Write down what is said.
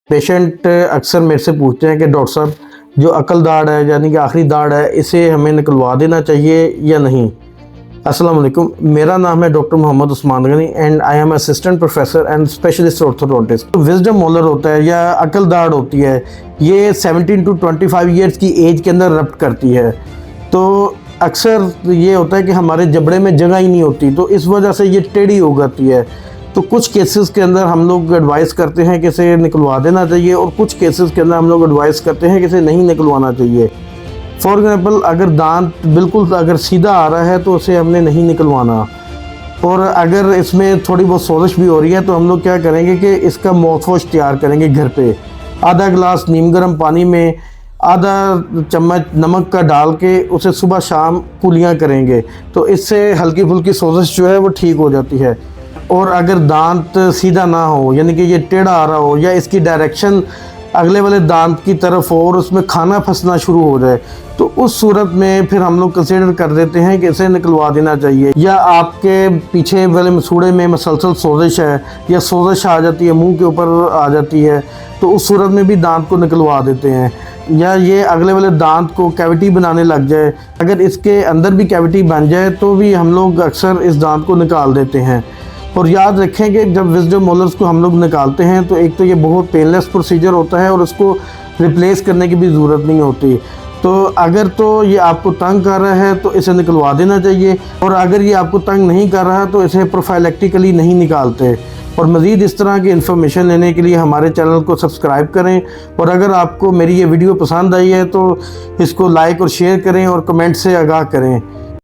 Patient अक्सर मेरे से पूछते हैं कि डॉक्टर साहब जो अकल दाढ़ है यानी कि आखिरी दाढ़ है इसे हमें निकलवा देना चाहिए या नहीं। अस्सलाम वालेकुम, मेरा नाम है doctor Mohammad Usman Gani and I am assistant professor and specialist orthodontist. Wisdom molar होता है या अकल दाढ़ होती है, ये 17 to 25 ईयर्स की एज के अंदर रप्ट करती है। तो अक्सर ये होता है कि हमारे जबड़े में जगह ही नहीं होती, तो इस वजह से ये टेढ़ी हो जाती है। तो कुछ केसेस के अंदर हम लोग एडवाइस करते हैं कि इसे निकलवा देना चाहिए और कुछ केसेस के अंदर हम लोग एडवाइस करते हैं कि इसे नहीं निकलवाना चाहिए। फॉर एग्जांपल अगर दांत बिल्कुल अगर सीधा आ रहा है तो उसे हमने नहीं निकलवाना, और अगर इसमें थोड़ी बहुत सोजिश भी हो रही है तो हम लोग क्या करेंगे कि इसका माउथ वॉश तैयार करेंगे घर पे। आधा गिलास नीम गर्म पानी में आधा चम्मच नमक का डाल के उसे सुबह शाम कुलियाँ करेंगे, तो इससे हल्की फुल्की सोजिश जो है वो ठीक हो जाती है। और अगर दांत सीधा ना हो यानी कि ये टेढ़ा आ रहा हो या इसकी डायरेक्शन अगले वाले दांत की तरफ हो और उसमें खाना फंसना शुरू हो जाए, तो उस सूरत में फिर हम लोग कंसीडर कर देते हैं कि इसे निकलवा देना चाहिए। या आपके पीछे वाले मसूड़े में मसलसल सोजिश है या सोजिश आ जाती है, मुंह के ऊपर आ जाती है, तो उस सूरत में भी दांत को निकलवा देते हैं। या ये अगले वाले दांत को कैविटी बनाने लग जाए, अगर इसके अंदर भी कैविटी बन जाए तो भी हम लोग अक्सर इस दांत को निकाल देते हैं। और याद रखें कि जब विजडम मोलर्स को हम लोग निकालते हैं तो एक तो ये बहुत पेनलेस प्रोसीजर होता है और उसको रिप्लेस करने की भी ज़रूरत नहीं होती। तो अगर तो ये आपको तंग कर रहा है तो इसे निकलवा देना चाहिए, और अगर ये आपको तंग नहीं कर रहा तो इसे प्रोफाइलेक्टिकली नहीं निकालते। और मज़ीद इस तरह की इन्फॉर्मेशन लेने के लिए हमारे चैनल को सब्सक्राइब करें, और अगर आपको मेरी ये वीडियो पसंद आई है तो इसको लाइक और शेयर करें और कमेंट से आगाह करें।